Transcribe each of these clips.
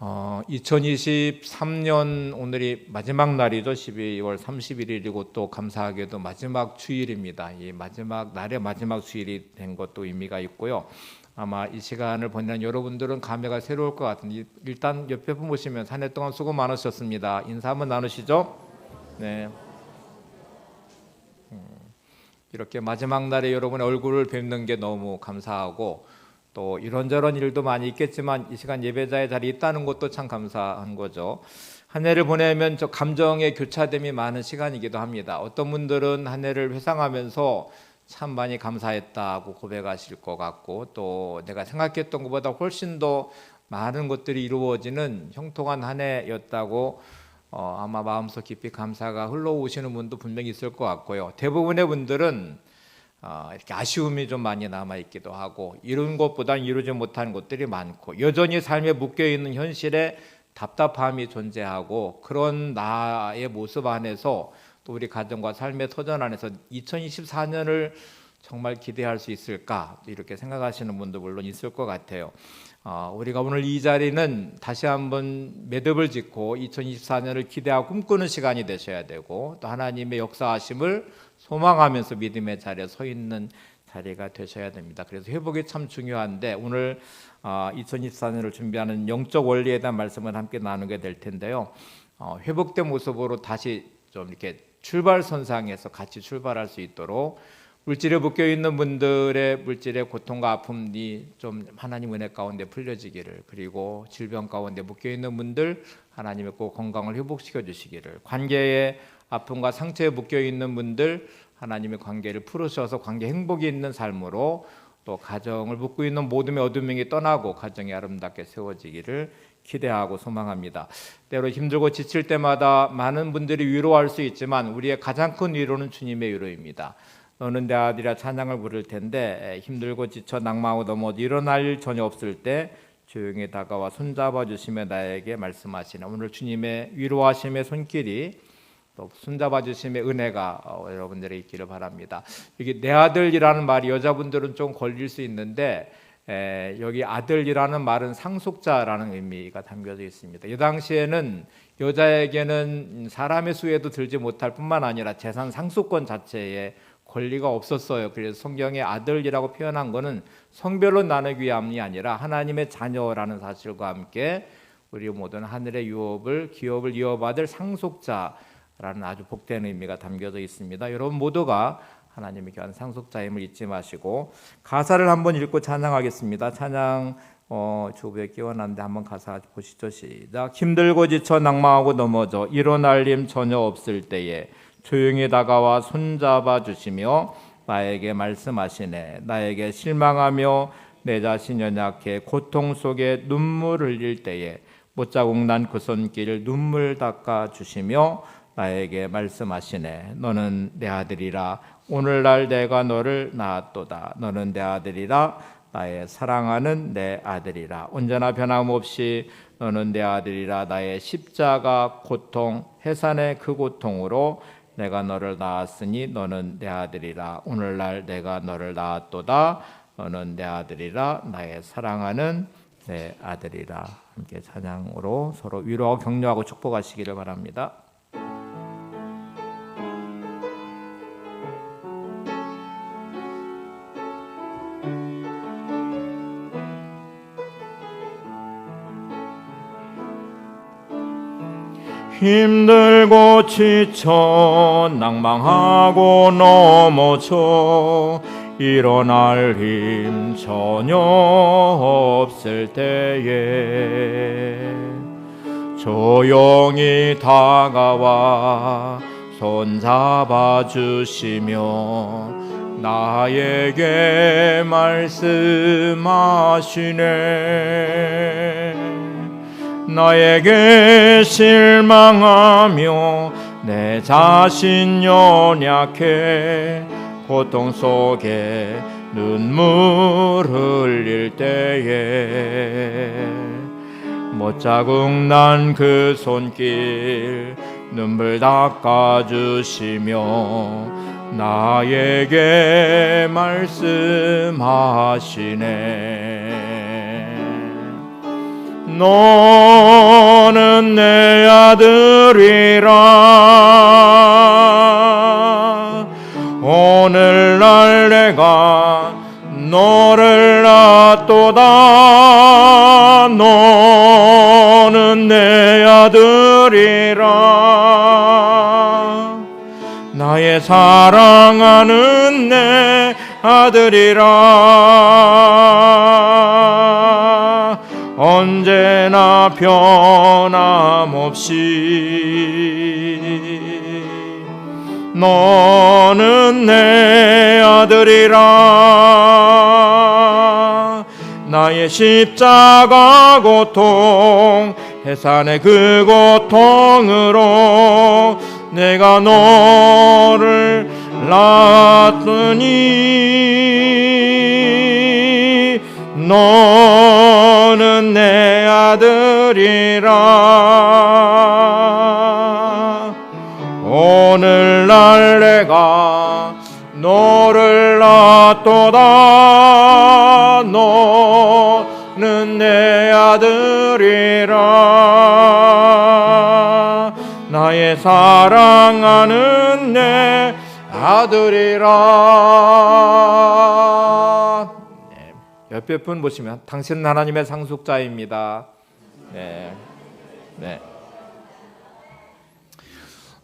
2023년 오늘이 마지막 날이죠. 12월 31일이고 또 감사하게도 마지막 주일입니다. 이 마지막 날의 마지막 주일이 된 것도 의미가 있고요. 아마 이 시간을 보내는 여러분들은 감회가 새로울 것 같은데 일단 옆에 보시면 한 해 동안 수고 많으셨습니다. 인사 한번 나누시죠. 네. 이렇게 마지막 날에 여러분의 얼굴을 뵙는 게 너무 감사하고 또 이런저런 일도 많이 있겠지만 이 시간 예배자의 자리에 있다는 것도 참 감사한 거죠. 한 해를 보내면 저 감정의 교차됨이 많은 시간이기도 합니다. 어떤 분들은 한 해를 회상하면서 참 많이 감사했다고 고백하실 것 같고 또 내가 생각했던 것보다 훨씬 더 많은 것들이 이루어지는 형통한 한 해였다고 아마 마음속 깊이 감사가 흘러오시는 분도 분명히 있을 것 같고요. 대부분의 분들은 이렇게 아쉬움이 좀 많이 남아있기도 하고 이룬 것보다 이루지 못한 것들이 많고 여전히 삶에 묶여있는 현실에 답답함이 존재하고 그런 나의 모습 안에서 또 우리 가정과 삶의 터전 안에서 2024년을 정말 기대할 수 있을까 이렇게 생각하시는 분도 물론 있을 것 같아요. 우리가 오늘 이 자리는 다시 한번 매듭을 짓고 2024년을 기대하고 꿈꾸는 시간이 되셔야 되고 또 하나님의 역사하심을 소망하면서 믿음의 자리에 서 있는 자리가 되셔야 됩니다. 그래서 회복이 참 중요한데 오늘 2024년을 준비하는 영적 원리에 대한 말씀을 함께 나누게 될 텐데요. 회복된 모습으로 다시 좀 이렇게 출발선상에서 같이 출발할 수 있도록 물질에 묶여 있는 분들의 물질의 고통과 아픔이 좀 하나님 은혜 가운데 풀려지기를 그리고 질병 가운데 묶여 있는 분들 하나님의 꼭 건강을 회복시켜 주시기를 관계의 아픔과 상처에 묶여 있는 분들 하나님의 관계를 풀으셔서 관계 행복이 있는 삶으로 또 가정을 묶고 있는 모든 어둠이 떠나고 가정이 아름답게 세워지기를 기대하고 소망합니다. 때로 힘들고 지칠 때마다 많은 분들이 위로할 수 있지만 우리의 가장 큰 위로는 주님의 위로입니다. 너는 내 아들이라 찬양을 부를 텐데 힘들고 지쳐 낭망하고 넘어져 일어날 일 전혀 없을 때 조용히 다가와 손잡아 주시며 나에게 말씀하시는 오늘 주님의 위로하심의 손길이 또 손잡아 주심의 은혜가 여러분들의 있기를 바랍니다. 여기 내 아들이라는 말이 여자분들은 좀 걸릴 수 있는데 여기 아들이라는 말은 상속자라는 의미가 담겨져 있습니다. 이 당시에는 여자에게는 사람의 수에도 들지 못할 뿐만 아니라 재산 상속권 자체에 권리가 없었어요. 그래서 성경에 아들이라고 표현한 것은 성별로 나누기 위함이 아니라 하나님의 자녀라는 사실과 함께 우리 모든 하늘의 기업을 이어받을 상속자라는 아주 복된 의미가 담겨져 있습니다. 여러분 모두가 하나님의 귀한 상속자임을 잊지 마시고 가사를 한번 읽고 찬양하겠습니다. 찬양 주부에 끼워놨는데 한번 가사 보시죠. 시작. 힘들고 지쳐 낭망하고 넘어져 일어날 힘 전혀 없을 때에 조용히 다가와 손잡아 주시며 나에게 말씀하시네. 나에게 실망하며 내 자신 연약해 고통 속에 눈물 흘릴 때에 못자국 난 그 손길 눈물 닦아 주시며 나에게 말씀하시네. 너는 내 아들이라 오늘날 내가 너를 낳았도다. 너는 내 아들이라 나의 사랑하는 내 아들이라 언제나 변함없이 너는 내 아들이라 나의 십자가 고통 해산의 그 고통으로 내가 너를 낳았으니 너는 내 아들이라 오늘날 내가 너를 낳았도다. 너는 내 아들이라 나의 사랑하는 내 아들이라. 함께 찬양으로 서로 위로하고 격려하고 축복하시기를 바랍니다. 힘들고 지쳐 낭망하고 넘어져 일어날 힘 전혀 없을 때에 조용히 다가와 손잡아 주시며 나에게 말씀하시네. 나에게 실망하며 내 자신 연약해 고통 속에 눈물 흘릴 때에 못자국 난 그 손길 눈물 닦아주시며 나에게 말씀하시네. 너는 내 아들이라. 오늘날 내가 너를 낳았도다. 너는 내 아들이라. 나의 사랑하는 내 아들이라. 언제나 변함없이 너는 내 아들이라. 나의 십자가 고통, 해산의 그 고통으로 내가 너를 낳았더니 너는 내 아들이라. 오늘날 내가 너를 낳았도다. 너는 내 아들이라. 나의 사랑하는 내 아들이라. 네, 옆에 분 보시면 당신은 하나님의 상속자입니다. 네. 네.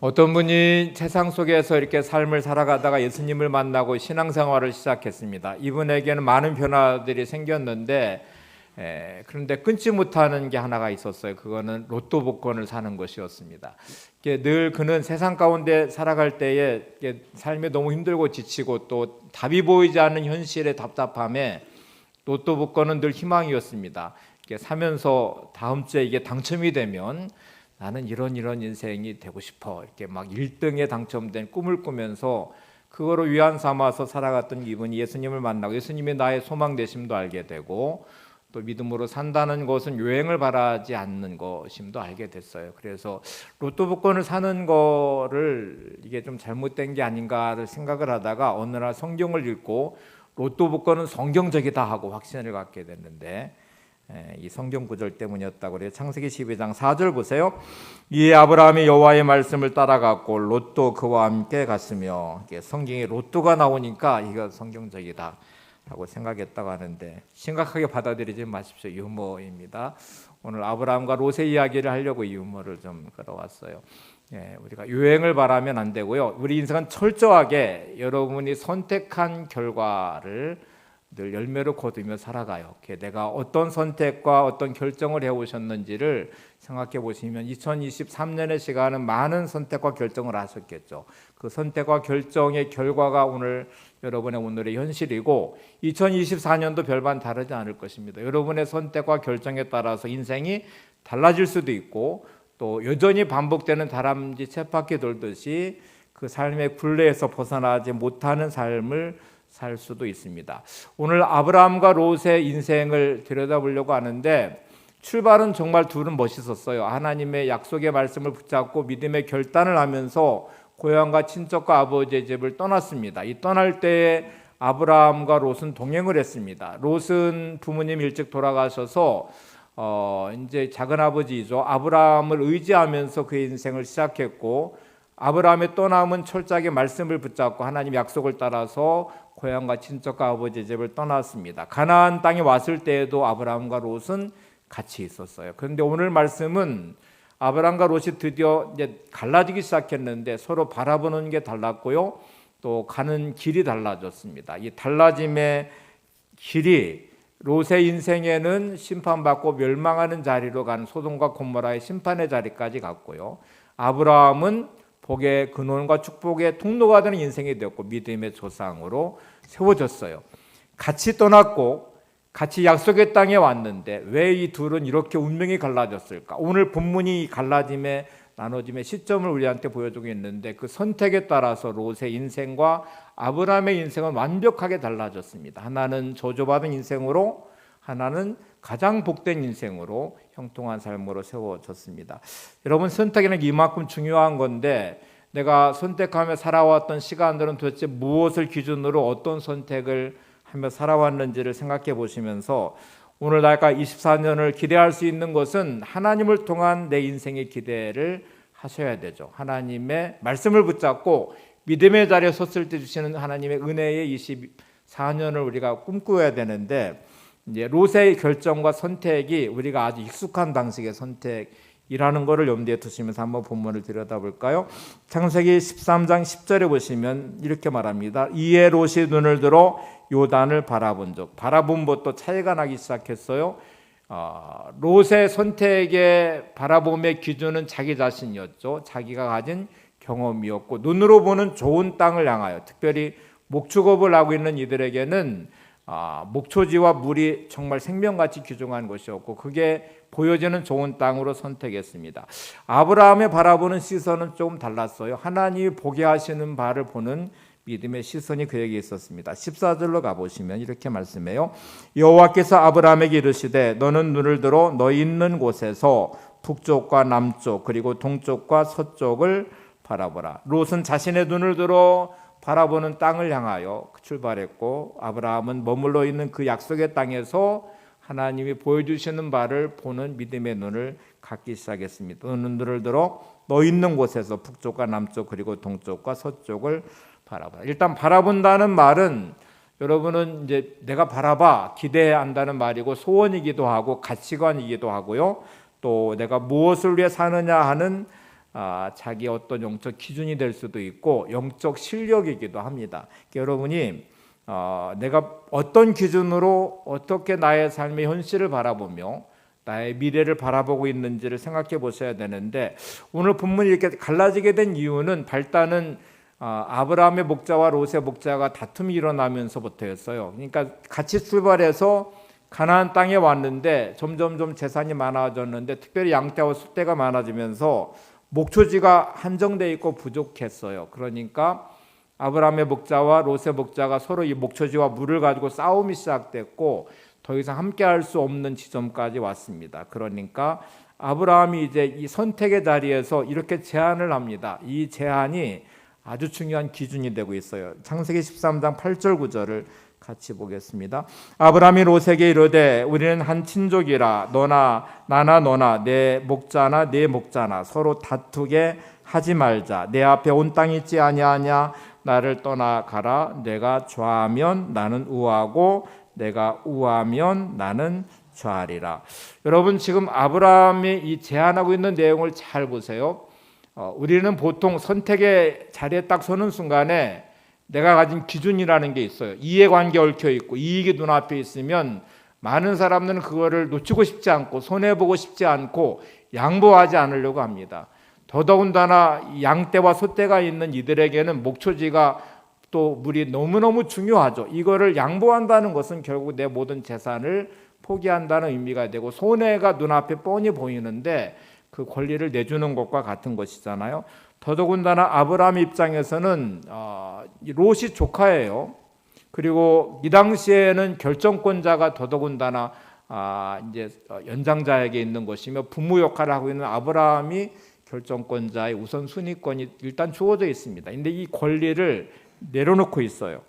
어떤 분이 세상 속에서 이렇게 삶을 살아가다가 예수님을 만나고 신앙생활을 시작했습니다. 이분에게는 많은 변화들이 생겼는데 그런데 끊지 못하는 게 하나가 있었어요. 그거는 로또 복권을 사는 것이었습니다. 늘 그는 세상 가운데 살아갈 때에 삶이 너무 힘들고 지치고 또 답이 보이지 않는 현실의 답답함에 로또 복권은 늘 희망이었습니다. 사면서 다음 주에 이게 당첨이 되면 나는 이런 인생이 되고 싶어, 이렇게 막 1등에 당첨된 꿈을 꾸면서 그거로 위안 삼아서 살아갔던 이분이 예수님을 만나고 예수님이 나의 소망 되심도 알게 되고 또 믿음으로 산다는 것은 요행을 바라지 않는 것임도 알게 됐어요. 그래서 로또 복권을 사는 거를 이게 좀 잘못된 게 아닌가를 생각을 하다가 어느 날 성경을 읽고 로또 복권은 성경적이다 하고 확신을 갖게 됐는데 이 성경 구절 때문이었다고 그래요. 창세기 12장 4절 보세요. 이에 아브라함이 여호와의 말씀을 따라갔고 롯도 그와 함께 갔으며, 성경에 로또가 나오니까 이거 성경적이다 라고 생각했다고 하는데 심각하게 받아들이지 마십시오. 유머입니다. 오늘 아브라함과 롯의 이야기를 하려고 이 유머를 좀 끌어왔어요. 우리가 유행을 바라면 안 되고요. 우리 인생은 철저하게 여러분이 선택한 결과를 늘 열매로 거두며 살아가요. 내가 어떤 선택과 어떤 결정을 해오셨는지를 생각해 보시면 2023년의 시간은 많은 선택과 결정을 하셨겠죠. 그 선택과 결정의 결과가 오늘 여러분의 오늘의 현실이고 2024년도 별반 다르지 않을 것입니다. 여러분의 선택과 결정에 따라서 인생이 달라질 수도 있고 또 여전히 반복되는 다람쥐 쳇바퀴 돌듯이 그 삶의 굴레에서 벗어나지 못하는 삶을 살 수도 있습니다. 오늘 아브라함과 롯의 인생을 들여다보려고 하는데 출발은 정말 둘은 멋있었어요. 하나님의 약속의 말씀을 붙잡고 믿음의 결단을 하면서 고향과 친척과 아버지의 집을 떠났습니다. 이 떠날 때에 아브라함과 롯은 동행을 했습니다. 롯은 부모님 일찍 돌아가셔서 이제 작은 아버지이죠. 아브라함을 의지하면서 그의 인생을 시작했고 아브라함의 떠남은 철저하게 말씀을 붙잡고 하나님 약속을 따라서 고향과 친척과 아버지의 집을 떠났습니다. 가나안 땅에 왔을 때에도 아브라함과 롯은 같이 있었어요. 그런데 오늘 말씀은 아브라함과 롯이 드디어 이제 갈라지기 시작했는데 서로 바라보는 게 달랐고요. 또 가는 길이 달라졌습니다. 이 달라짐의 길이 롯의 인생에는 심판받고 멸망하는 자리로 간 소돔과 고모라의 심판의 자리까지 갔고요. 아브라함은 복의 근원과 축복의 통로가 되는 인생이 되었고 믿음의 조상으로 세워졌어요. 같이 떠났고 같이 약속의 땅에 왔는데 왜 이 둘은 이렇게 운명이 갈라졌을까? 오늘 본문이 갈라짐의 나눠짐의 시점을 우리한테 보여주고 있는데 그 선택에 따라서 롯의 인생과 아브라함의 인생은 완벽하게 달라졌습니다. 하나는 저주받은 인생으로, 하나는 가장 복된 인생으로 형통한 삶으로 세워졌습니다. 여러분, 선택에는 이만큼 중요한 건데 내가 선택하며 살아왔던 시간들은 도대체 무엇을 기준으로 어떤 선택을 하며 살아왔는지를 생각해 보시면서 오늘 내가 24년을 기대할 수 있는 것은 하나님을 통한 내 인생의 기대를 하셔야 되죠. 하나님의 말씀을 붙잡고 믿음의 자리에 섰을 때 주시는 하나님의 은혜의 24년을 우리가 꿈꾸어야 되는데, 이제 롯의 결정과 선택이 우리가 아주 익숙한 방식의 선택이라는 것을 염두에 두시면서 한번 본문을 들여다볼까요? 창세기 13장 10절에 보시면 이렇게 말합니다. 이에 롯이 눈을 들어 요단을 바라본 적, 바라본 것도 차이가 나기 시작했어요. 롯의 선택의 바라봄의 기준은 자기 자신이었죠. 자기가 가진 경험이었고, 눈으로 보는 좋은 땅을 향하여, 특별히 목축업을 하고 있는 이들에게는 목초지와 물이 정말 생명같이 귀중한 것이었고, 그게 보여지는 좋은 땅으로 선택했습니다. 아브라함의 바라보는 시선은 조금 달랐어요. 하나님이 보게 하시는 바를 보는 믿음의 시선이 그에게 있었습니다. 14절로 가보시면 이렇게 말씀해요. 여호와께서 아브라함에게 이르시되 너는 눈을 들어 너 있는 곳에서 북쪽과 남쪽 그리고 동쪽과 서쪽을 바라보라. 롯은 자신의 눈을 들어 바라보는 땅을 향하여 출발했고, 아브라함은 머물러 있는 그 약속의 땅에서 하나님이 보여주시는 바를 보는 믿음의 눈을 갖기 시작했습니다. 너는 눈을 들어 너 있는 곳에서 북쪽과 남쪽 그리고 동쪽과 서쪽을 바라봐. 일단 바라본다는 말은, 여러분은 이제 내가 바라봐 기대한다는 말이고, 소원이기도 하고 가치관이기도 하고요. 또 내가 무엇을 위해 사느냐 하는 자기 어떤 영적 기준이 될 수도 있고 영적 실력이기도 합니다. 여러분이 내가 어떤 기준으로 어떻게 나의 삶의 현실을 바라보며 나의 미래를 바라보고 있는지를 생각해 보셔야 되는데, 오늘 본문이 이렇게 갈라지게 된 이유는 발단은 아브라함의 목자와 롯의 목자가 다툼이 일어나면서부터였어요. 그러니까 같이 출발해서 가나안 땅에 왔는데 점점점 재산이 많아졌는데, 특별히 양떼와 숫대가 많아지면서 목초지가 한정돼 있고 부족했어요. 그러니까 아브라함의 목자와 롯의 목자가 서로 이 목초지와 물을 가지고 싸움이 시작됐고, 더 이상 함께할 수 없는 지점까지 왔습니다. 그러니까 아브라함이 이제 이 선택의 자리에서 이렇게 제안을 합니다. 이 제안이 아주 중요한 기준이 되고 있어요. 창세기 13장 8절 9절을 같이 보겠습니다. 아브라함이 롯에게 이르되 우리는 한 친족이라 너나 나나 너나 내 목자나 내 목자나 서로 다투게 하지 말자. 내 앞에 온 땅 있지 아니하냐. 나를 떠나가라. 내가 좌하면 나는 우하고 내가 우하면 나는 좌하리라. 여러분, 지금 아브라함이 이 제안하고 있는 내용을 잘 보세요. 우리는 보통 선택의 자리에 딱 서는 순간에 내가 가진 기준이라는 게 있어요. 이해관계 얽혀 있고 이익이 눈앞에 있으면 많은 사람들은 그거를 놓치고 싶지 않고 손해보고 싶지 않고 양보하지 않으려고 합니다. 더더군다나 양떼와 소떼가 있는 이들에게는 목초지가 또 물이 너무너무 중요하죠. 이거를 양보한다는 것은 결국 내 모든 재산을 포기한다는 의미가 되고, 손해가 눈앞에 뻔히 보이는데 그 권리를 내주는 것과 같은 것이잖아요. 더더군다나 아브라함 입장에서는 롯이 조카예요. 그리고 이 당시에는 결정권자가 더더군다나 이제 연장자에게 있는 것이며, 부모 역할을 하고 있는 아브라함이 결정권자의 우선순위권이 일단 주어져 있습니다. 그런데 이 권리를 내려놓고 있어요.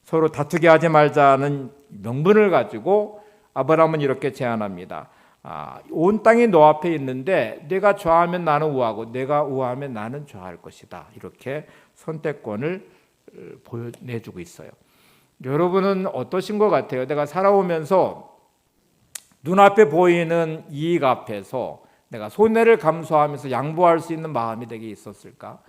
서로 다투게 하지 말자는 명분을 가지고 아브라함은 이렇게 제안합니다. 온 땅이 너 앞에 있는데 내가 좌하면 나는 우하고 내가 우하면 나는 좌할 것이다. 이렇게 선택권을 보여내주고 있어요. 여러분은 어떠신 것 같아요? 내가 살아오면서 눈앞에 보이는 이익 앞에서 내가 손해를 감수하면서 양보할 수 있는 마음이 내게 있었을까?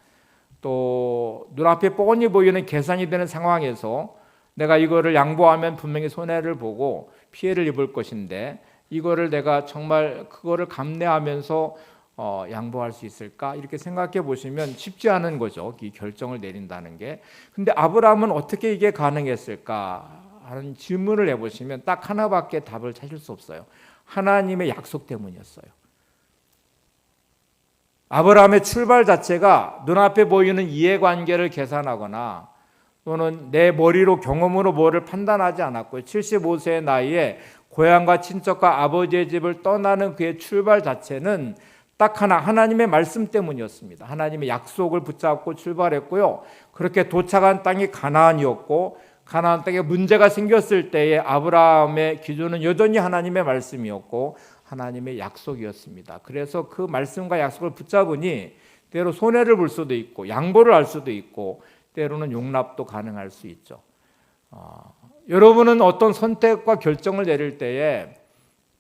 또 눈앞에 뻔히 보이는 계산이 되는 상황에서 내가 이거를 양보하면 분명히 손해를 보고 피해를 입을 것인데, 이거를 내가 정말 그거를 감내하면서 양보할 수 있을까? 이렇게 생각해 보시면 쉽지 않은 거죠. 이 결정을 내린다는 게. 근데 아브라함은 어떻게 이게 가능했을까 하는 질문을 해보시면 딱 하나밖에 답을 찾을 수 없어요. 하나님의 약속 때문이었어요. 아브라함의 출발 자체가 눈앞에 보이는 이해관계를 계산하거나 또는 내 머리로 경험으로 뭐를 판단하지 않았고요. 75세의 나이에 고향과 친척과 아버지의 집을 떠나는 그의 출발 자체는 딱 하나, 하나님의 말씀 때문이었습니다. 하나님의 약속을 붙잡고 출발했고요. 그렇게 도착한 땅이 가나안이었고, 가나안 땅에 문제가 생겼을 때에 아브라함의 기준은 여전히 하나님의 말씀이었고 하나님의 약속이었습니다. 그래서 그 말씀과 약속을 붙잡으니 때로 손해를 볼 수도 있고 양보를 할 수도 있고 때로는 용납도 가능할 수 있죠. 여러분은 어떤 선택과 결정을 내릴 때에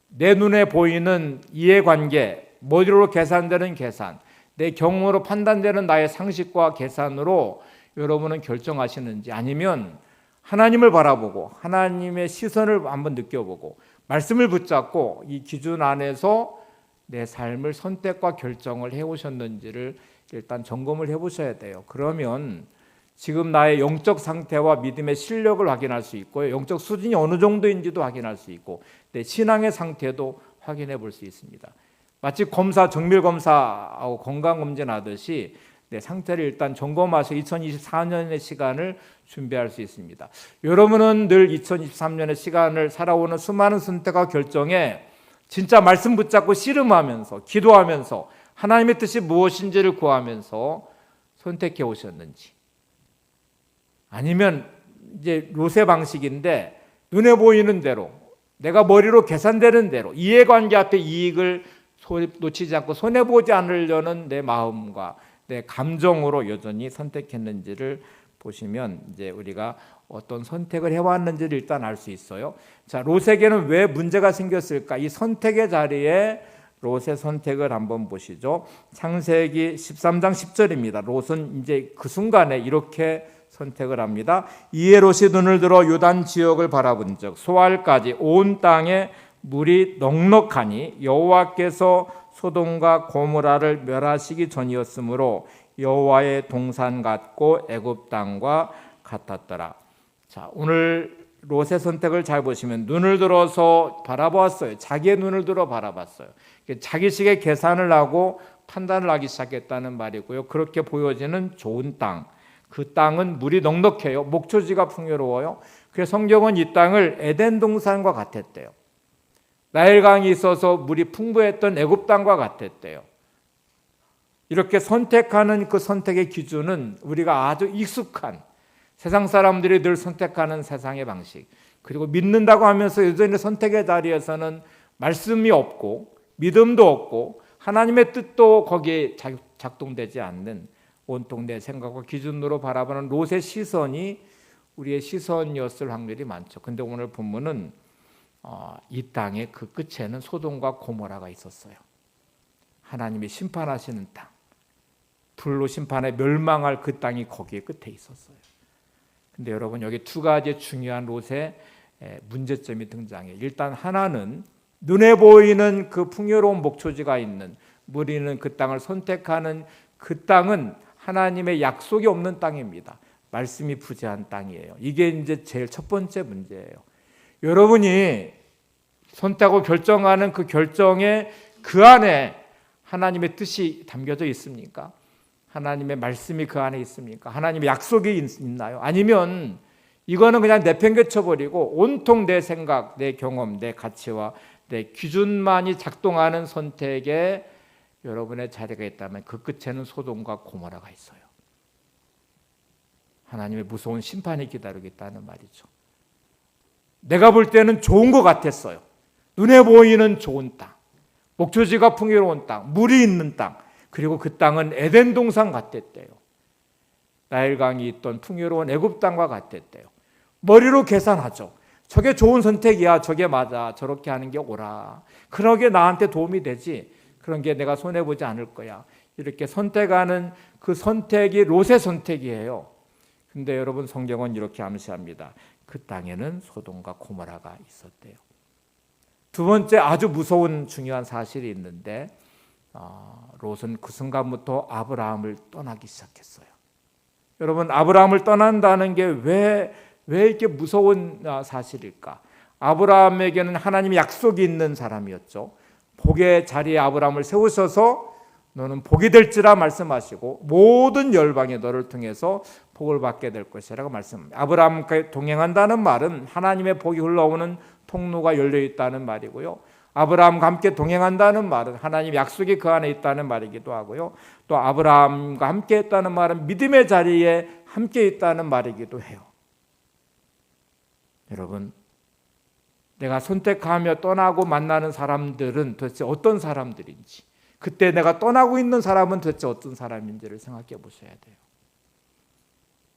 내 눈에 보이는 이해관계, 머리로 계산되는 계산, 내 경험으로 판단되는 나의 상식과 계산으로 여러분은 결정하시는지, 아니면 하나님을 바라보고 하나님의 시선을 한번 느껴보고 말씀을 붙잡고 이 기준 안에서 내 삶을 선택과 결정을 해오셨는지를 일단 점검을 해보셔야 돼요. 그러면 지금 나의 영적 상태와 믿음의 실력을 확인할 수 있고요, 영적 수준이 어느 정도인지도 확인할 수 있고 내 신앙의 상태도 확인해 볼 수 있습니다. 마치 정밀 검사하고 건강 검진하듯이 내 상태를 일단 점검하셔서 2024년의 시간을 준비할 수 있습니다. 여러분은 늘 2023년의 시간을 살아오는 수많은 선택과 결정에 진짜 말씀 붙잡고 씨름하면서 기도하면서 하나님의 뜻이 무엇인지를 구하면서 선택해 오셨는지, 아니면 이제 롯의 방식인데 눈에 보이는 대로 내가 머리로 계산되는 대로 이해관계 앞에 이익을 놓치지 않고 손해보지 않으려는 내 마음과 내 감정으로 여전히 선택했는지를 보시면 이제 우리가 어떤 선택을 해왔는지를 일단 알 수 있어요. 자, 롯에게는 왜 문제가 생겼을까? 이 선택의 자리에 롯의 선택을 한번 보시죠. 창세기 13장 10절입니다. 롯은 이제 그 순간에 이렇게 선택을 합니다. 이에 롯이 눈을 들어 요단 지역을 바라본즉 소알까지 온 땅에 물이 넉넉하니 여호와께서 소돔과 고모라를 멸하시기 전이었으므로 여호와의 동산 같고 애굽 땅과 같았더라. 자, 오늘 롯의 선택을 잘 보시면 눈을 들어서 바라보았어요. 자기의 눈을 들어 바라봤어요. 자기식의 계산을 하고 판단을 하기 시작했다는 말이고요. 그렇게 보여지는 좋은 땅, 그 땅은 물이 넉넉해요. 목초지가 풍요로워요. 그래서 성경은 이 땅을 에덴 동산과 같았대요. 나일강이 있어서 물이 풍부했던 애굽 땅과 같았대요. 이렇게 선택하는 그 선택의 기준은 우리가 아주 익숙한 세상 사람들이 늘 선택하는 세상의 방식, 그리고 믿는다고 하면서 여전히 선택의 자리에서는 말씀이 없고 믿음도 없고 하나님의 뜻도 거기에 작동되지 않는 온통 내 생각과 기준으로 바라보는 롯의 시선이 우리의 시선이었을 확률이 많죠. 근데 오늘 본문은 이 땅의 그 끝에는 소돔과 고모라가 있었어요. 하나님이 심판하시는 땅, 불로 심판해 멸망할 그 땅이 거기에 끝에 있었어요. 근데 여러분, 여기 두 가지 중요한 롯의 문제점이 등장해요. 일단 하나는 눈에 보이는 그 풍요로운 목초지가 있는 물이 있는 그 땅을 선택하는 그 땅은 하나님의 약속이 없는 땅입니다. 말씀이 부재한 땅이에요. 이게 이제 제일 첫 번째 문제예요. 여러분이 선택하고 결정하는 그 결정에 그 안에 하나님의 뜻이 담겨져 있습니까? 하나님의 말씀이 그 안에 있습니까? 하나님의 약속이 있나요? 아니면 이거는 그냥 내팽개쳐버리고 온통 내 생각, 내 경험, 내 가치와 내 기준만이 작동하는 선택에 여러분의 자리가 있다면 그 끝에는 소돔과 고모라가 있어요. 하나님의 무서운 심판이 기다리고 있다는 말이죠. 내가 볼 때는 좋은 것 같았어요. 눈에 보이는 좋은 땅, 목초지가 풍요로운 땅, 물이 있는 땅, 그리고 그 땅은 에덴 동산 같았대요. 나일강이 있던 풍요로운 애굽 땅과 같았대요. 머리로 계산하죠. 저게 좋은 선택이야, 저게 맞아, 저렇게 하는 게 옳아, 그러게 나한테 도움이 되지, 그런 게 내가 손해보지 않을 거야, 이렇게 선택하는 그 선택이 롯의 선택이에요. 근데 여러분, 성경은 이렇게 암시합니다. 그 땅에는 소돔과 고모라가 있었대요. 두 번째 아주 무서운 중요한 사실이 있는데 롯은 그 순간부터 아브라함을 떠나기 시작했어요. 여러분, 아브라함을 떠난다는 게 왜 이렇게 무서운 사실일까? 아브라함에게는 하나님의 약속이 있는 사람이었죠. 복의 자리에 아브라함을 세우셔서 너는 복이 될지라 말씀하시고 모든 열방이 너를 통해서 복을 받게 될 것이라고 말씀합니다. 아브라함과 동행한다는 말은 하나님의 복이 흘러오는 통로가 열려 있다는 말이고요. 아브라함과 함께 동행한다는 말은 하나님의 약속이 그 안에 있다는 말이기도 하고요. 또 아브라함과 함께 했다는 말은 믿음의 자리에 함께 있다는 말이기도 해요. 여러분, 내가 선택하며 떠나고 만나는 사람들은 도대체 어떤 사람들인지, 그때 내가 떠나고 있는 사람은 도대체 어떤 사람인지를 생각해 보셔야 돼요.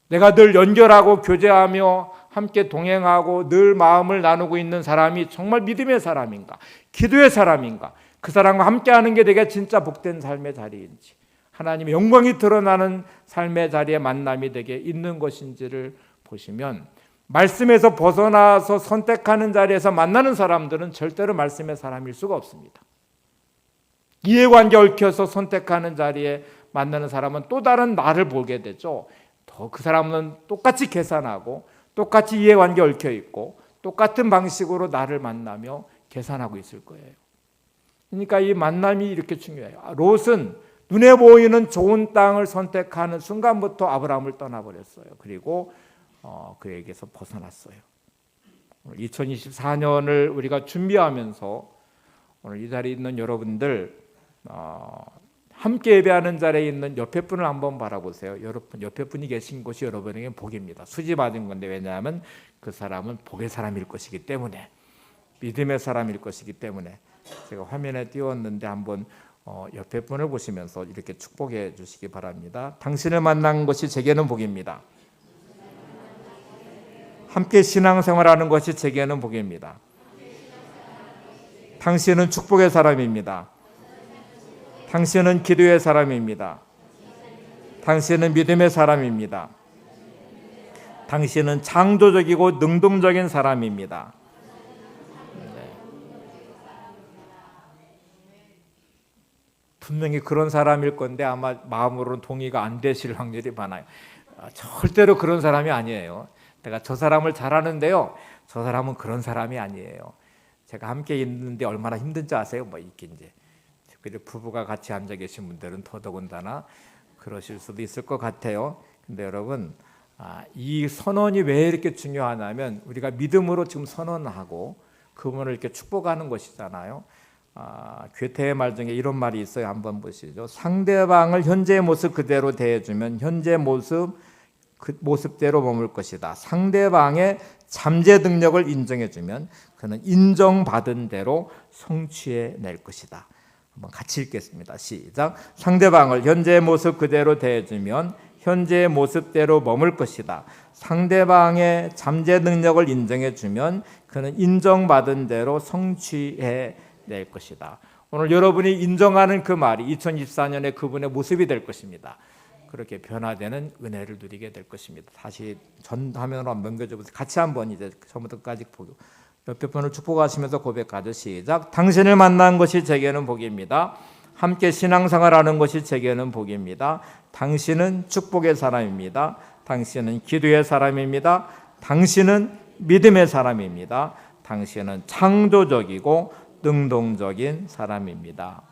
내가 늘 연결하고 교제하며 함께 동행하고 늘 마음을 나누고 있는 사람이 정말 믿음의 사람인가, 기도의 사람인가, 그 사람과 함께하는 게 내가 진짜 복된 삶의 자리인지, 하나님의 영광이 드러나는 삶의 자리에 만남이 되게 있는 것인지를 보시면, 말씀에서 벗어나서 선택하는 자리에서 만나는 사람들은 절대로 말씀의 사람일 수가 없습니다. 이해관계 얽혀서 선택하는 자리에 만나는 사람은 또 다른 나를 보게 되죠. 더 그 사람은 똑같이 계산하고 똑같이 이해관계 얽혀 있고 똑같은 방식으로 나를 만나며 계산하고 있을 거예요. 그러니까 이 만남이 이렇게 중요해요. 롯은 눈에 보이는 좋은 땅을 선택하는 순간부터 아브라함을 떠나버렸어요. 그리고 그에게서 벗어났어요. 2024년을 우리가 준비하면서 오늘 이 자리에 있는 여러분들, 함께 예배하는 자리에 있는 옆에 분을 한번 바라보세요. 여러분, 옆에 분이 계신 곳이 여러분에게 복입니다. 수지 받은 건데, 왜냐하면 그 사람은 복의 사람일 것이기 때문에, 믿음의 사람일 것이기 때문에. 제가 화면에 띄웠는데 한번 옆에 분을 보시면서 이렇게 축복해 주시기 바랍니다. 당신을 만난 것이 제게는 복입니다. 함께 신앙생활하는 것이 제게는 복입니다. 당신은 축복의 사람입니다. 당신은 기도의 사람입니다. 당신은 믿음의 사람입니다. 당신은 창조적이고 능동적인 사람입니다. 분명히 그런 사람일 건데 아마 마음으로는 동의가 안 되실 확률이 많아요. 절대로 그런 사람이 아니에요. 내가 저 사람을 잘 아는데요, 저 사람은 그런 사람이 아니에요. 제가 함께 있는데 얼마나 힘든지 아세요? 뭐 이렇게 이제 그리고 부부가 같이 앉아 계신 분들은 더더군다나 그러실 수도 있을 것 같아요. 근데 여러분, 이 선언이 왜 이렇게 중요하냐면, 우리가 믿음으로 지금 선언하고 그분을 이렇게 축복하는 것이잖아요. 괴테의 말 중에 이런 말이 있어요. 한번 보시죠. 상대방을 현재의 모습 그대로 대해주면 현재 모습 그 모습대로 머물 것이다. 상대방의 잠재 능력을 인정해주면 그는 인정받은 대로 성취해낼 것이다. 한번 같이 읽겠습니다. 시작. 상대방을 현재의 모습 그대로 대해주면 현재의 모습대로 머물 것이다. 상대방의 잠재 능력을 인정해주면 그는 인정받은 대로 성취해낼 것이다. 오늘 여러분이 인정하는 그 말이 2024년에 그분의 모습이 될 것입니다. 그렇게 변화되는 은혜를 누리게 될 것입니다. 다시 전 화면으로 한번 넘겨줘 보세요. 같이 한번 이제 처음부터까지 보고 옆에 분을 축복하시면서 고백하죠. 시작. 당신을 만난 것이 제게는 복입니다. 함께 신앙생활하는 것이 제게는 복입니다. 당신은 축복의 사람입니다. 당신은 기도의 사람입니다. 당신은 믿음의 사람입니다. 당신은 창조적이고 능동적인 사람입니다.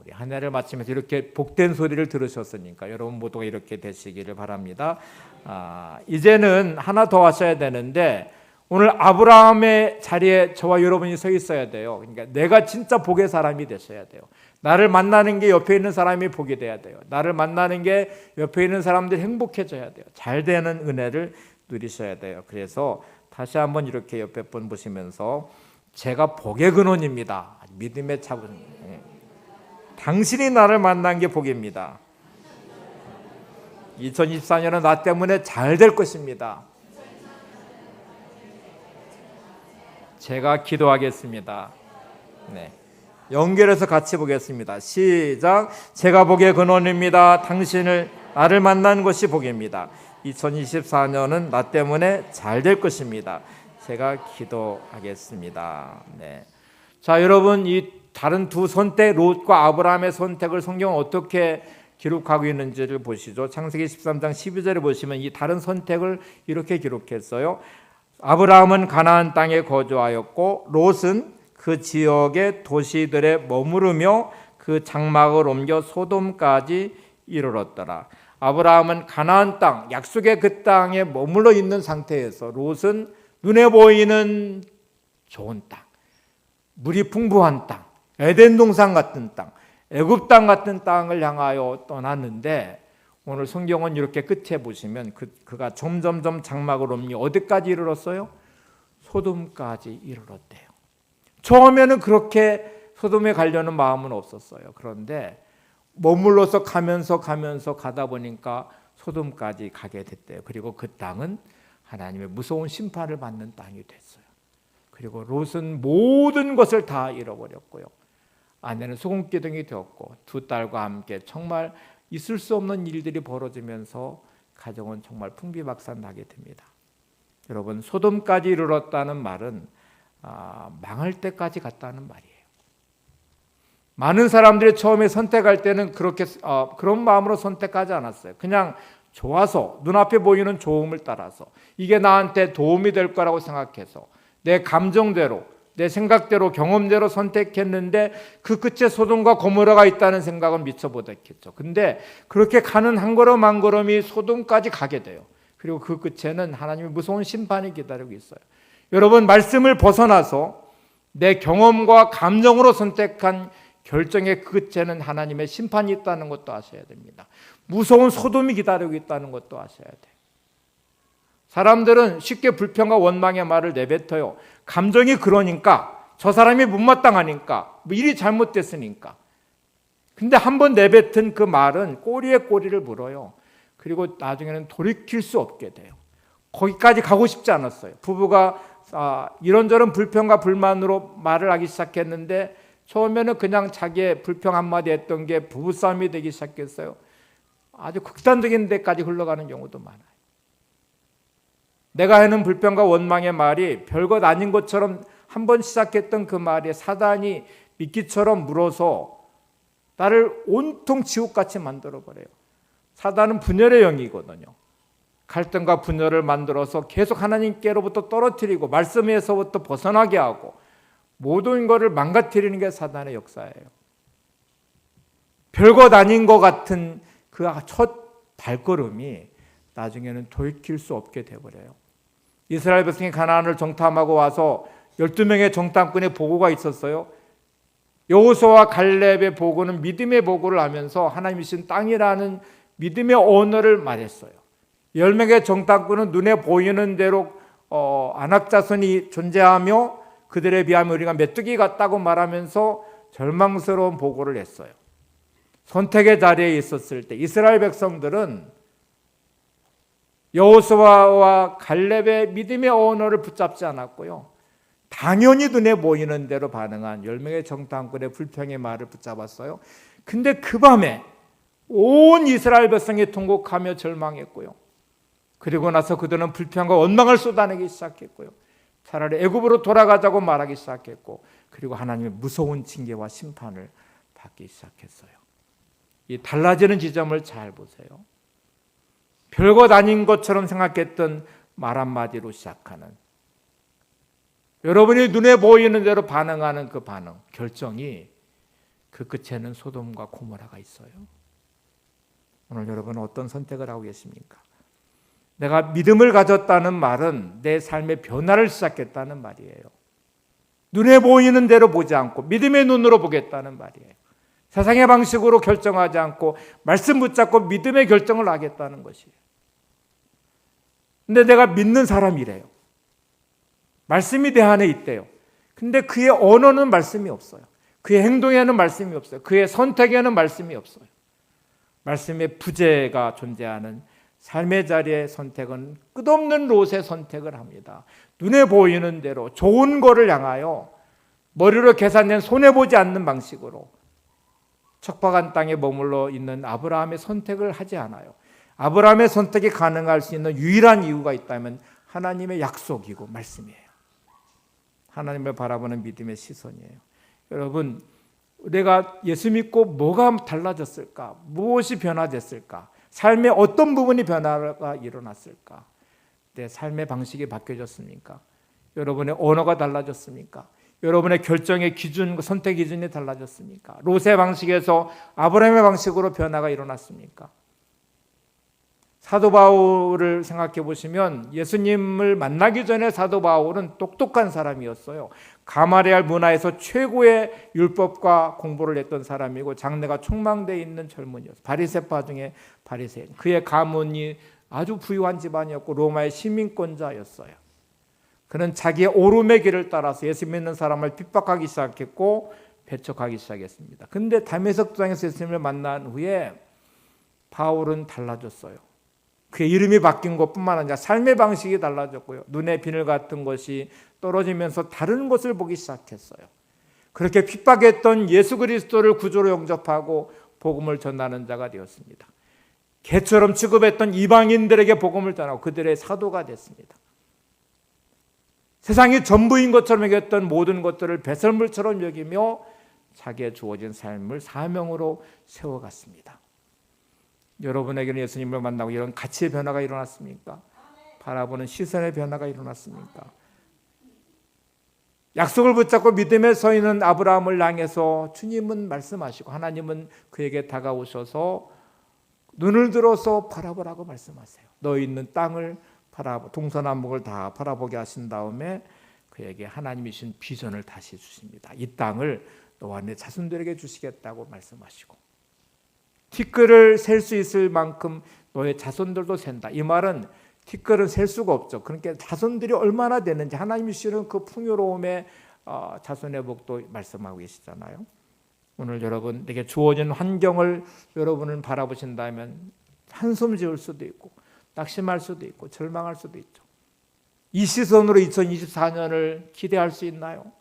우리 한 해를 마치면서 이렇게 복된 소리를 들으셨으니까 여러분 모두가 이렇게 되시기를 바랍니다. 이제는 하나 더 하셔야 되는데, 오늘 아브라함의 자리에 저와 여러분이 서 있어야 돼요. 그러니까 내가 진짜 복의 사람이 되셔야 돼요. 나를 만나는 게 옆에 있는 사람이 복이 돼야 돼요. 나를 만나는 게 옆에 있는 사람들이 행복해져야 돼요. 잘 되는 은혜를 누리셔야 돼요. 그래서 다시 한번 이렇게 옆에 분 보시면서, 제가 복의 근원입니다. 믿음의 차분. 당신이 나를 만난 게 복입니다. 2024년은 나 때문에 잘 될 것입니다. 제가 기도하겠습니다. 네. 연결해서 같이 보겠습니다. 시작. 제가 복의 근원입니다. 당신을 나를 만난 것이 복입니다. 2024년은 나 때문에 잘 될 것입니다. 제가 기도하겠습니다. 네. 자, 여러분, 이 다른 두 선택, 롯과 아브라함의 선택을 성경은 어떻게 기록하고 있는지를 보시죠. 창세기 13장 12절에 보시면 이 다른 선택을 이렇게 기록했어요. 아브라함은 가나안 땅에 거주하였고 롯은 그 지역의 도시들에 머무르며 그 장막을 옮겨 소돔까지 이르렀더라. 아브라함은 가나안 땅, 약속의 그 땅에 머물러 있는 상태에서 롯은 눈에 보이는 좋은 땅, 물이 풍부한 땅, 에덴 동산 같은 땅, 애굽 땅 같은 땅을 향하여 떠났는데, 오늘 성경은 이렇게 끝에 보시면 그가 점점점 장막을 옮겨 어디까지 이르렀어요? 소돔까지 이르렀대요. 처음에는 그렇게 소돔에 가려는 마음은 없었어요. 그런데 머물러서 가면서 가다 보니까 소돔까지 가게 됐대요. 그리고 그 땅은 하나님의 무서운 심판을 받는 땅이 됐어요. 그리고 롯은 모든 것을 다 잃어버렸고요. 아내는 소금기둥이 되었고 두 딸과 함께 정말 있을 수 없는 일들이 벌어지면서 가정은 정말 풍비박산나게 됩니다. 여러분, 소돔까지 이르렀다는 말은 망할 때까지 갔다는 말이에요. 많은 사람들이 처음에 선택할 때는 그렇게 그런 마음으로 선택하지 않았어요. 그냥 좋아서 눈앞에 보이는 좋음을 따라서 이게 나한테 도움이 될 거라고 생각해서 내 감정대로 내 생각대로 경험대로 선택했는데 그 끝에 소돔과 고모라가 있다는 생각은 미처 못했겠죠. 근데 그렇게 가는 한 걸음 한 걸음이 소돔까지 가게 돼요. 그리고 그 끝에는 하나님의 무서운 심판이 기다리고 있어요. 여러분, 말씀을 벗어나서 내 경험과 감정으로 선택한 결정의 그 끝에는 하나님의 심판이 있다는 것도 아셔야 됩니다. 무서운 소돔이 기다리고 있다는 것도 아셔야 돼요. 사람들은 쉽게 불평과 원망의 말을 내뱉어요. 감정이 그러니까, 저 사람이 못마땅하니까, 일이 잘못됐으니까. 근데 한번 내뱉은 그 말은 꼬리에 꼬리를 물어요. 그리고 나중에는 돌이킬 수 없게 돼요. 거기까지 가고 싶지 않았어요. 부부가 이런저런 불평과 불만으로 말을 하기 시작했는데 처음에는 그냥 자기의 불평 한마디 했던 게 부부싸움이 되기 시작했어요. 아주 극단적인 데까지 흘러가는 경우도 많아요. 내가 하는 불평과 원망의 말이 별것 아닌 것처럼 한번 시작했던 그 말에 사단이 미끼처럼 물어서 나를 온통 지옥같이 만들어버려요. 사단은 분열의 영이거든요. 갈등과 분열을 만들어서 계속 하나님께로부터 떨어뜨리고 말씀에서부터 벗어나게 하고 모든 것을 망가뜨리는 게 사단의 역사예요. 별것 아닌 것 같은 그 첫 발걸음이 나중에는 돌이킬 수 없게 되어버려요. 이스라엘 백성이 가나안을 정탐하고 와서 12명의 정탐꾼의 보고가 있었어요. 여호수아와 갈렙의 보고는 믿음의 보고를 하면서 하나님이 주신 땅이라는 믿음의 언어를 말했어요. 10명의 정탐꾼은 눈에 보이는 대로 안악자손이 존재하며 그들에 비하면 우리가 메뚜기 같다고 말하면서 절망스러운 보고를 했어요. 선택의 자리에 있었을 때 이스라엘 백성들은 여호수아와 갈렙의 믿음의 언어를 붙잡지 않았고요. 당연히 눈에 보이는 대로 반응한 10명의 정탐꾼의 불평의 말을 붙잡았어요. 근데 그 밤에 온 이스라엘 백성이 통곡하며 절망했고요. 그리고 나서 그들은 불평과 원망을 쏟아내기 시작했고요. 차라리 애굽으로 돌아가자고 말하기 시작했고, 그리고 하나님의 무서운 징계와 심판을 받기 시작했어요. 이 달라지는 지점을 잘 보세요. 별것 아닌 것처럼 생각했던 말 한마디로 시작하는, 여러분이 눈에 보이는 대로 반응하는 그 반응, 결정이 그 끝에는 소돔과 고모라가 있어요. 오늘 여러분은 어떤 선택을 하고 계십니까? 내가 믿음을 가졌다는 말은 내 삶의 변화를 시작했다는 말이에요. 눈에 보이는 대로 보지 않고 믿음의 눈으로 보겠다는 말이에요. 세상의 방식으로 결정하지 않고 말씀 붙잡고 믿음의 결정을 하겠다는 것이에요. 근데 내가 믿는 사람이래요. 말씀이 내 안에 있대요. 근데 그의 언어는 말씀이 없어요. 그의 행동에는 말씀이 없어요. 그의 선택에는 말씀이 없어요. 말씀의 부재가 존재하는 삶의 자리의 선택은 끝없는 롯의 선택을 합니다. 눈에 보이는 대로 좋은 거를 향하여 머리로 계산된 손해보지 않는 방식으로 척박한 땅에 머물러 있는 아브라함의 선택을 하지 않아요. 아브라함의 선택이 가능할 수 있는 유일한 이유가 있다면 하나님의 약속이고 말씀이에요. 하나님을 바라보는 믿음의 시선이에요. 여러분, 내가 예수 믿고 뭐가 달라졌을까? 무엇이 변화됐을까? 삶의 어떤 부분이 변화가 일어났을까? 내 삶의 방식이 바뀌어졌습니까? 여러분의 언어가 달라졌습니까? 여러분의 결정의 기준, 선택 기준이 달라졌습니까? 롯의 방식에서 아브라함의 방식으로 변화가 일어났습니까? 사도 바울을 생각해 보시면 예수님을 만나기 전에 사도 바울은 똑똑한 사람이었어요. 가마리알 문화에서 최고의 율법과 공부를 했던 사람이고 장래가 촉망되어 있는 젊은이였어요. 바리새파 중에 바리새인. 그의 가문이 아주 부유한 집안이었고 로마의 시민권자였어요. 그는 자기의 오름의 길을 따라서 예수 믿는 사람을 핍박하기 시작했고 배척하기 시작했습니다. 그런데 다메섹 도상에서 예수님을 만난 후에 바울은 달라졌어요. 그의 이름이 바뀐 것뿐만 아니라 삶의 방식이 달라졌고요. 눈에 비늘 같은 것이 떨어지면서 다른 것을 보기 시작했어요. 그렇게 핍박했던 예수 그리스도를 구주로 영접하고 복음을 전하는 자가 되었습니다. 개처럼 취급했던 이방인들에게 복음을 전하고 그들의 사도가 됐습니다. 세상이 전부인 것처럼 여겼던 모든 것들을 배설물처럼 여기며 자기의 주어진 삶을 사명으로 세워갔습니다. 여러분에게는 예수님을 만나고 이런 가치의 변화가 일어났습니까? 바라보는 시선의 변화가 일어났습니까? 약속을 붙잡고 믿음에 서 있는 아브라함을 향해서 주님은 말씀하시고 하나님은 그에게 다가오셔서 눈을 들어서 바라보라고 말씀하세요. 너 있는 땅을 동서남북을 다 바라보게 하신 다음에 그에게 하나님이 주신 비전을 다시 주십니다. 이 땅을 너와 내 자손들에게 주시겠다고 말씀하시고 티끌을 셀 수 있을 만큼 너의 자손들도 샌다. 이 말은 티끌은 셀 수가 없죠. 그러니까 자손들이 얼마나 되는지 하나님이 주시는 그 풍요로움의 자손의 복도 말씀하고 계시잖아요. 오늘 여러분 내게 주어진 환경을 여러분은 바라보신다면 한숨 지을 수도 있고 낙심할 수도 있고 절망할 수도 있죠. 이 시선으로 2024년을 기대할 수 있나요?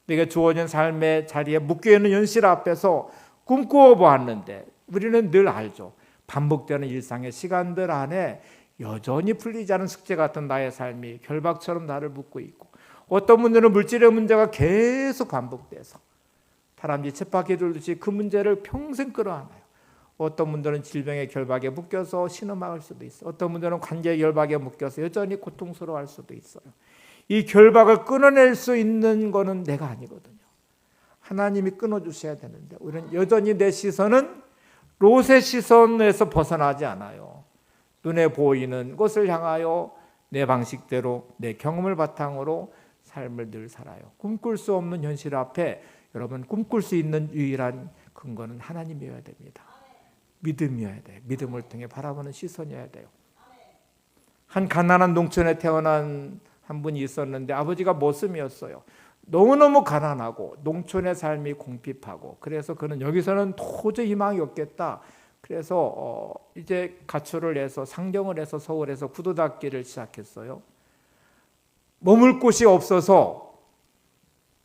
내게 주어진 삶의 자리에 묶여있는 현실 앞에서 꿈꾸어 보았는데 우리는 늘 알죠. 반복되는 일상의 시간들 안에 여전히 풀리지 않은 숙제 같은 나의 삶이 결박처럼 나를 묶고 있고 어떤 분들은 물질의 문제가 계속 반복돼서 사람들이 쳇바퀴 돌듯이 그 문제를 평생 끌어안아요. 어떤 분들은 질병의 결박에 묶여서 신음할 수도 있어요. 어떤 분들은 관계의 결박에 묶여서 여전히 고통스러워할 수도 있어요. 이 결박을 끊어낼 수 있는 것은 내가 아니거든요. 하나님이 끊어주셔야 되는데 우리는 여전히 내 시선은 롯의 시선에서 벗어나지 않아요. 눈에 보이는 것을 향하여 내 방식대로 내 경험을 바탕으로 삶을 늘 살아요. 꿈꿀 수 없는 현실 앞에 여러분 꿈꿀 수 있는 유일한 근거는 하나님이어야 됩니다. 믿음이어야 돼요. 믿음을 통해 바라보는 시선이어야 돼요. 한 가난한 농촌에 태어난 한 분이 있었는데 아버지가 머슴이었어요. 너무너무 가난하고 농촌의 삶이 공핍하고 그래서 그는 여기서는 도저히 희망이 없겠다. 그래서 이제 가출을 해서 상경을 해서 서울에서 구두 닦기를 시작했어요. 머물 곳이 없어서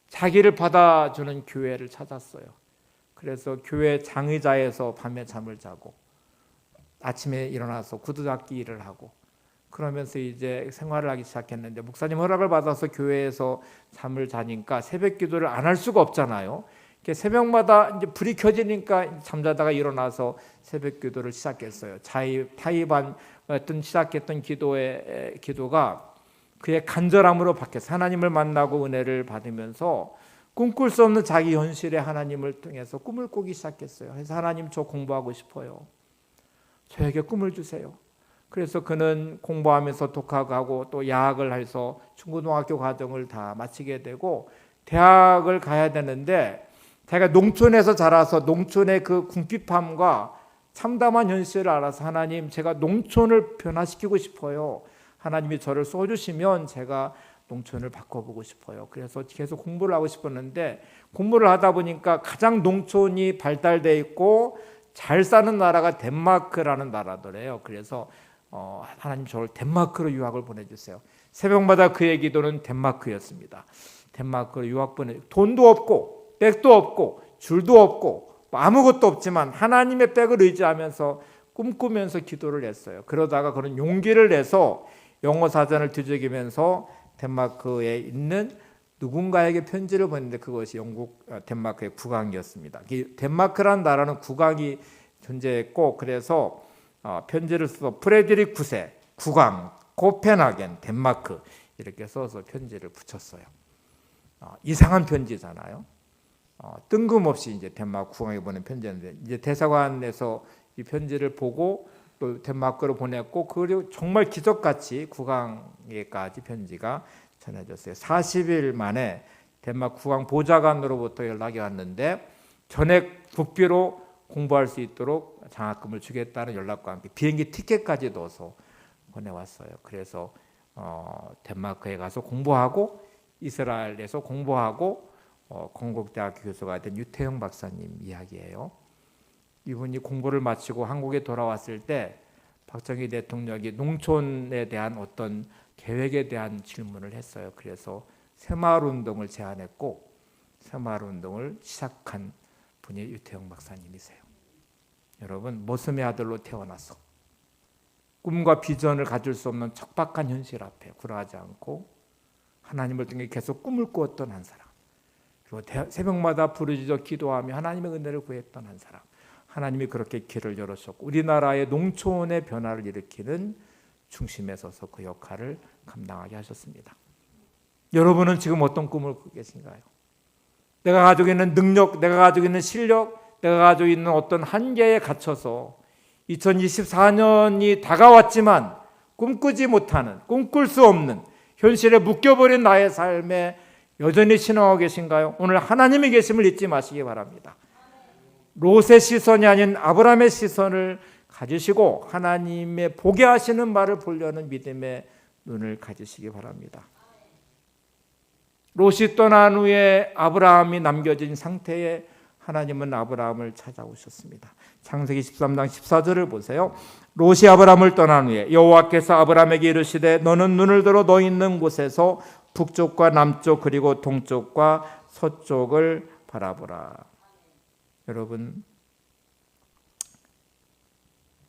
자기를 받아주는 교회를 찾았어요. 그래서 교회 장의자에서 밤에 잠을 자고 아침에 일어나서 구두 닦기 일을 하고 그러면서 이제 생활을 하기 시작했는데 목사님 허락을 받아서 교회에서 잠을 자니까 새벽 기도를 안 할 수가 없잖아요. 새벽마다 이제 불이 켜지니까 잠자다가 일어나서 새벽 기도를 시작했어요. 타이반 시작했던 기도가 그의 간절함으로 바뀌어서 하나님을 만나고 은혜를 받으면서 꿈꿀 수 없는 자기 현실의 하나님을 통해서 꿈을 꾸기 시작했어요. 그래서 하나님 저 공부하고 싶어요. 저에게 꿈을 주세요. 그래서 그는 공부하면서 독학하고 또 야학을 해서 중고등학교 과정을 다 마치게 되고 대학을 가야 되는데 자기가 농촌에서 자라서 농촌의 그 궁핍함과 참담한 현실을 알아서 하나님 제가 농촌을 변화시키고 싶어요. 하나님이 저를 써주시면 제가 농촌을 바꿔보고 싶어요. 그래서 계속 공부를 하고 싶었는데 공부를 하다 보니까 가장 농촌이 발달되어 있고 잘 사는 나라가 덴마크라는 나라더래요. 그래서 하나님 저를 덴마크로 유학을 보내주세요. 새벽마다 그의 기도는 덴마크였습니다. 덴마크로 유학 돈도 없고 백도 없고 줄도 없고 아무것도 없지만 하나님의 백을 의지하면서 꿈꾸면서 기도를 했어요. 그러다가 그런 용기를 내서 영어 사전을 뒤적이면서 덴마크에 있는 누군가에게 편지를 보냈는데 그것이 덴마크의 국왕이었습니다. 덴마크라는 나라는 국왕이 존재했고 그래서 편지를 써서 프레드릭 9세 국왕 코펜하겐 덴마크 이렇게 써서 편지를 붙였어요. 이상한 편지잖아요. 뜬금없이 이제 덴마크 국왕이 보낸 편지인데 이제 대사관에서 이 편지를 보고 또 덴마크로 보냈고 그리고 정말 기적같이 국왕에까지 편지가 전해졌어요. 40일 만에 덴마크 국왕 보좌관으로부터 연락이 왔는데 전액 국비로 공부할 수 있도록 장학금을 주겠다는 연락과 함께 비행기 티켓까지 넣어서 보내왔어요. 그래서 덴마크에 가서 공부하고 이스라엘에서 공부하고 건국대학교 교수가 된 유태영 박사님 이야기예요. 이분이 공부를 마치고 한국에 돌아왔을 때 박정희 대통령이 농촌에 대한 어떤 계획에 대한 질문을 했어요. 그래서 새마을운동을 제안했고 새마을운동을 시작한 분이 유태영 박사님이세요. 여러분, 머슴의 아들로 태어나서 꿈과 비전을 가질 수 없는 척박한 현실 앞에 굴하지 않고 하나님을 통해 계속 꿈을 꾸었던 한 사람, 그리고 새벽마다 부르짖어 기도하며 하나님의 은혜를 구했던 한 사람, 하나님이 그렇게 길을 열어주셨고 우리나라의 농촌의 변화를 일으키는 중심에 서서 그 역할을 감당하게 하셨습니다. 여러분은 지금 어떤 꿈을 꾸고 계신가요? 내가 가지고 있는 능력, 내가 가지고 있는 실력, 내가 가지고 있는 어떤 한계에 갇혀서 2024년이 다가왔지만 꿈꾸지 못하는, 꿈꿀 수 없는 현실에 묶여버린 나의 삶에 여전히 신앙하고 계신가요? 오늘 하나님의 계심을 잊지 마시기 바랍니다. 롯의 시선이 아닌 아브라함의 시선을 가지시고 하나님의 보게 하시는 말을 보려는 믿음의 눈을 가지시기 바랍니다. 롯이 떠난 후에 아브라함이 남겨진 상태에 하나님은 아브라함을 찾아오셨습니다. 창세기 13장 14절을 보세요. 롯이 아브라함을 떠난 후에 여호와께서 아브라함에게 이르시되 너는 눈을 들어 너 있는 곳에서 북쪽과 남쪽 그리고 동쪽과 서쪽을 바라보라. 여러분,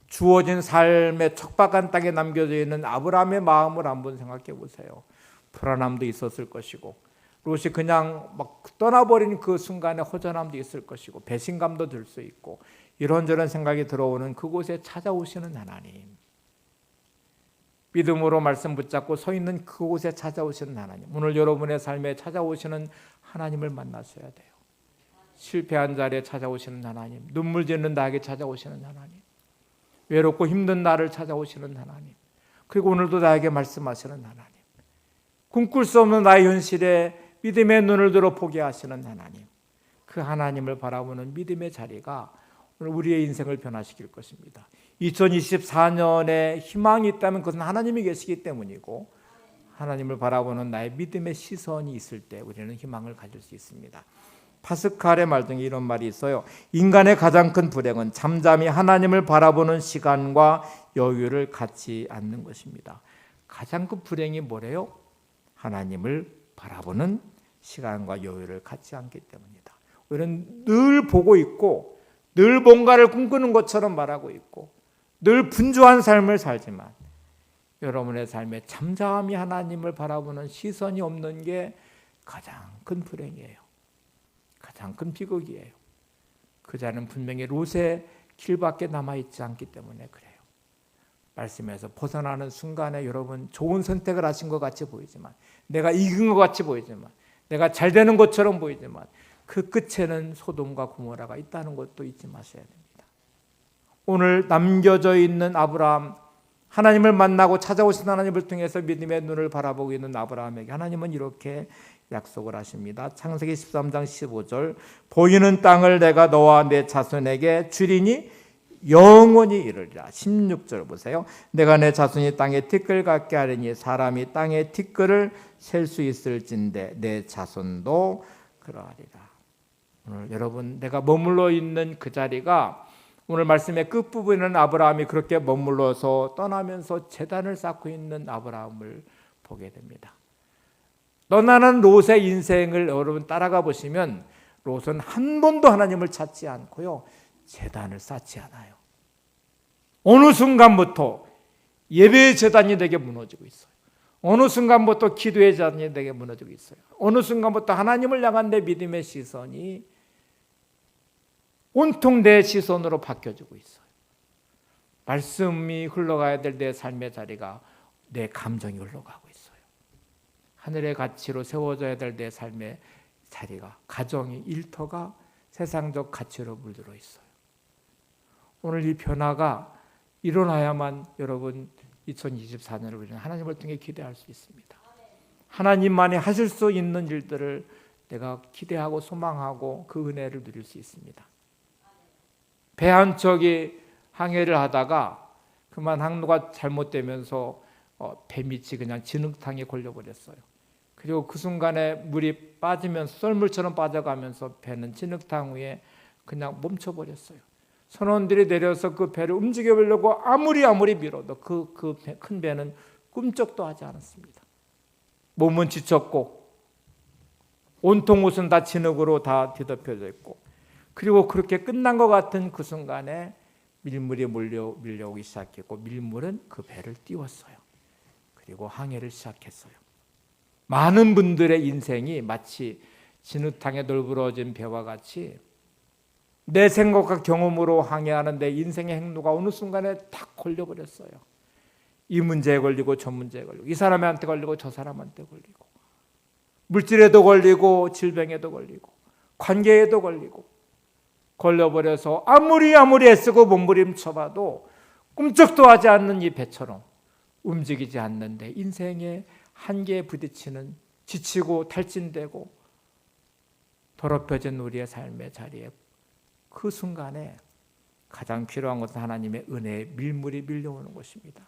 주어진 삶의 척박한 땅에 남겨져 있는 아브라함의 마음을 한번 생각해 보세요. 불안함도 있었을 것이고 롯이 그냥 막 떠나버린 그 순간에 허전함도 있을 것이고 배신감도 들 수 있고 이런저런 생각이 들어오는 그곳에 찾아오시는 하나님, 믿음으로 말씀 붙잡고 서 있는 그곳에 찾아오시는 하나님, 오늘 여러분의 삶에 찾아오시는 하나님을 만나셔야 돼요. 실패한 자리에 찾아오시는 하나님, 눈물 짓는 나에게 찾아오시는 하나님, 외롭고 힘든 나를 찾아오시는 하나님, 그리고 오늘도 나에게 말씀하시는 하나님, 꿈꿀 수 없는 나의 현실에 믿음의 눈을 들어 보게 하시는 하나님, 그 하나님을 바라보는 믿음의 자리가 오늘 우리의 인생을 변화시킬 것입니다. 2024년에 희망이 있다면 그것은 하나님이 계시기 때문이고 하나님을 바라보는 나의 믿음의 시선이 있을 때 우리는 희망을 가질 수 있습니다. 파스칼의 말 중에 이런 말이 있어요. 인간의 가장 큰 불행은 잠잠히 하나님을 바라보는 시간과 여유를 갖지 않는 것입니다. 가장 큰 불행이 뭐래요? 하나님을 바라보는 시간과 여유를 갖지 않기 때문이다. 우리는 늘 보고 있고 늘 뭔가를 꿈꾸는 것처럼 말하고 있고 늘 분주한 삶을 살지만 여러분의 삶에 잠잠히 하나님을 바라보는 시선이 없는 게 가장 큰 불행이에요. 가장 큰 비극이에요. 그 자는 분명히 롯의 길밖에 남아있지 않기 때문에 그래요. 말씀에서 벗어나는 순간에 여러분 좋은 선택을 하신 것 같이 보이지만, 내가 이긴 것 같이 보이지만, 내가 잘 되는 것처럼 보이지만 그 끝에는 소돔과 고모라가 있다는 것도 잊지 마셔야 됩니다. 오늘 남겨져 있는 아브라함, 하나님을 만나고 찾아오신 하나님을 통해서 믿음의 눈을 바라보고 있는 아브라함에게 하나님은 이렇게 약속을 하십니다. 창세기 13장 15절, 보이는 땅을 내가 너와 내 자손에게 주리니 영원히 이르리라. 16절 보세요. 내가 내 자손이 땅에 티끌 같게 하리니 사람이 땅에 티끌을 셀 수 있을진데 내 자손도 그러하리라. 오늘 여러분, 내가 머물러 있는 그 자리가 오늘 말씀의 끝부분에는 아브라함이 그렇게 머물러서 떠나면서 제단을 쌓고 있는 아브라함을 보게 됩니다. 떠나는 롯의 인생을 여러분 따라가 보시면 롯은 한 번도 하나님을 찾지 않고요, 제단을 쌓지 않아요. 어느 순간부터 예배의 제단이 내게 무너지고 있어요. 어느 순간부터 기도의 제단이 내게 무너지고 있어요. 어느 순간부터 하나님을 향한 내 믿음의 시선이 온통 내 시선으로 바뀌어지고 있어요. 말씀이 흘러가야 될 내 삶의 자리가 내 감정이 흘러가고 있어요. 하늘의 가치로 세워져야 될 내 삶의 자리가, 가정이, 일터가 세상적 가치로 물들어 있어요. 오늘 이 변화가 일어나야만 여러분 2024년을 우리는 하나님을 통해 기대할 수 있습니다. 하나님만이 하실 수 있는 일들을 내가 기대하고 소망하고 그 은혜를 누릴 수 있습니다. 배 한 척이 항해를 하다가 그만 항로가 잘못되면서 배 밑이 그냥 진흙탕에 걸려버렸어요. 그리고 그 순간에 물이 빠지면서 썰물처럼 빠져가면서 배는 진흙탕 위에 그냥 멈춰버렸어요. 선원들이 내려서 그 배를 움직여보려고 아무리 밀어도 그 큰 배는 꿈쩍도 하지 않았습니다. 몸은 지쳤고 온통 옷은 다 진흙으로 다 뒤덮여져 있고, 그리고 그렇게 끝난 것 같은 그 순간에 밀물이 밀려오기 시작했고 밀물은 그 배를 띄웠어요. 그리고 항해를 시작했어요. 많은 분들의 인생이 마치 진흙탕에 널브러진 배와 같이 내 생각과 경험으로 항해하는 내 인생의 행로가 어느 순간에 탁 걸려버렸어요. 이 문제에 걸리고 저 문제에 걸리고, 이 사람한테 걸리고 저 사람한테 걸리고, 물질에도 걸리고 질병에도 걸리고 관계에도 걸리고, 걸려버려서 아무리 애쓰고 몸부림쳐봐도 꿈쩍도 하지 않는 이 배처럼 움직이지 않는데 인생의 한계에 부딪히는, 지치고 탈진되고 더럽혀진 우리의 삶의 자리에 그 순간에 가장 필요한 것은 하나님의 은혜의 밀물이 밀려오는 것입니다.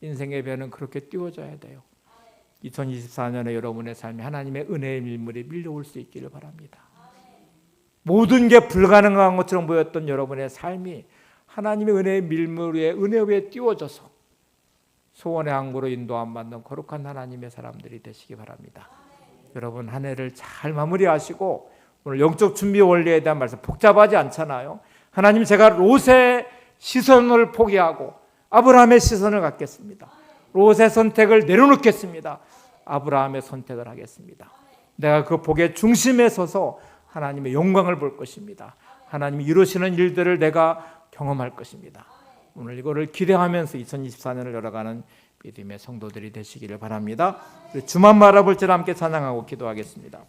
인생의 배는 그렇게 띄워져야 돼요. 2024년에 여러분의 삶에 하나님의 은혜의 밀물이 밀려올 수 있기를 바랍니다. 모든 게 불가능한 것처럼 보였던 여러분의 삶이 하나님의 은혜의 밀물 위에, 은혜 위에 띄워져서 소원의 항구로 인도함 받는 거룩한 하나님의 사람들이 되시기 바랍니다. 여러분 한 해를 잘 마무리하시고, 오늘 영적 준비 원리에 대한 말씀 복잡하지 않잖아요. 하나님, 제가 롯의 시선을 포기하고 아브라함의 시선을 갖겠습니다. 롯의 선택을 내려놓겠습니다. 아브라함의 선택을 하겠습니다. 내가 그 복의 중심에 서서 하나님의 영광을 볼 것입니다. 하나님이 이루시는 일들을 내가 경험할 것입니다. 오늘 이거를 기대하면서 2024년을 열어가는 믿음의 성도들이 되시기를 바랍니다. 주만 바라볼 줄 함께 찬양하고 기도하겠습니다.